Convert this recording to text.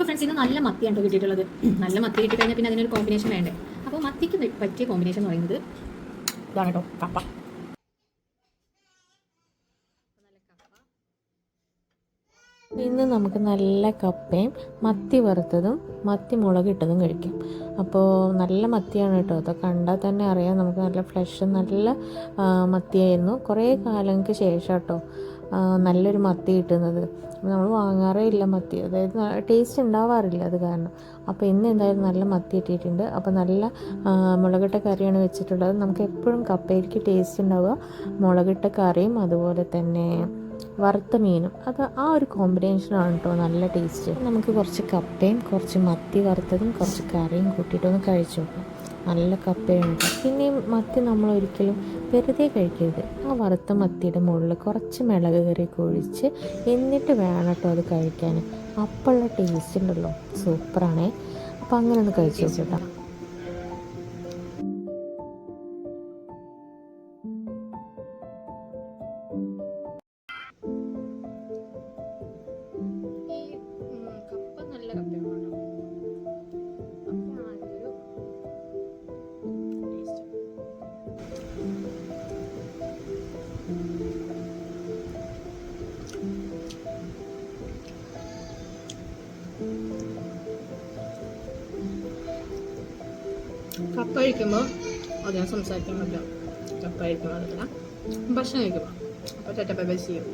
Friends ഇന്ന് നല്ല മത്തിയാണ് കിട്ടിയിട്ടുള്ളത്. നല്ല മത്തി കിട്ടിക്കഴിഞ്ഞാൽ പിന്നെ അതിനൊരു കോമ്പിനേഷൻ വേണ്ടേ. അപ്പോൾ മത്തിക്ക് പറ്റിയ കോമ്പിനേഷൻ എന്ന് പറയുന്നത് ഇതാണ് കേട്ടോ, കപ്പ. ഇന്ന് നമുക്ക് നല്ല കപ്പയും മത്തി വറുത്തതും മത്തി മുളകിട്ടതും കഴിക്കാം. അപ്പോൾ നല്ല മത്തിയാണ് കേട്ടോ, അതൊക്കെ കണ്ടാൽ തന്നെ അറിയാം. നമുക്ക് നല്ല ഫ്ലഷ് നല്ല മത്തിയായിരുന്നു. കുറേ കാലങ്ങൾക്ക് ശേഷം കേട്ടോ നല്ലൊരു മത്തി കിട്ടുന്നത്. നമ്മൾ വാങ്ങാറേ ഇല്ല മത്തി, അതായത് ടേസ്റ്റ് ഉണ്ടാവാറില്ല അത് കാരണം. അപ്പോൾ ഇന്ന് എന്തായാലും നല്ല മത്തി കിട്ടിയിട്ടുണ്ട്. അപ്പോൾ നല്ല മുളകിട്ട കറിയാണ് വെച്ചിട്ടുള്ളത്. നമുക്ക് എപ്പോഴും കപ്പയിലേക്ക് ടേസ്റ്റ് ഉണ്ടാവുക മുളകിട്ട കറിയും അതുപോലെ തന്നെ വറുത്ത മീനും. അത് ആ ഒരു കോമ്പിനേഷനാണ് കേട്ടോ നല്ല ടേസ്റ്റ്. നമുക്ക് കുറച്ച് കപ്പയും കുറച്ച് മത്തി വറുത്തതും കുറച്ച് കറിയും കൂട്ടിയിട്ടൊന്ന് കഴിച്ചു നോക്കാം. നല്ല കപ്പയുണ്ട്. പിന്നെയും മത്തി നമ്മൾ ഒരിക്കലും വെറുതെ കഴിക്കരുത്. ആ വറുത്ത മത്തിയുടെ മുകളിൽ കുറച്ച് മിളക് കറിയൊക്കെ ഒഴിച്ച് എന്നിട്ട് വേണം കേട്ടോ അത് കഴിക്കാൻ. അപ്പോഴുള്ള ടേസ്റ്റ് ഉണ്ടല്ലോ, സൂപ്പറാണേ. അപ്പോൾ അങ്ങനെ ഒന്ന് കഴിച്ചു നോക്കട്ടോ. കപ്പ നല്ല കപ്പയാണ് കേട്ടോ. കപ്പയാണ് ഒരു ടേസ്റ്റ്. കപ്പ കഴിക്കുമ്പോൾ അതിനെ സംസാരിക്കാൻ പറ്റില്ല. കപ്പ കഴിക്കുമ്പോൾ അതല്ല, ഭക്ഷണം കഴിക്കുമ്പോൾ അപ്പോൾ ചേട്ടപ്പ ചെയ്യും.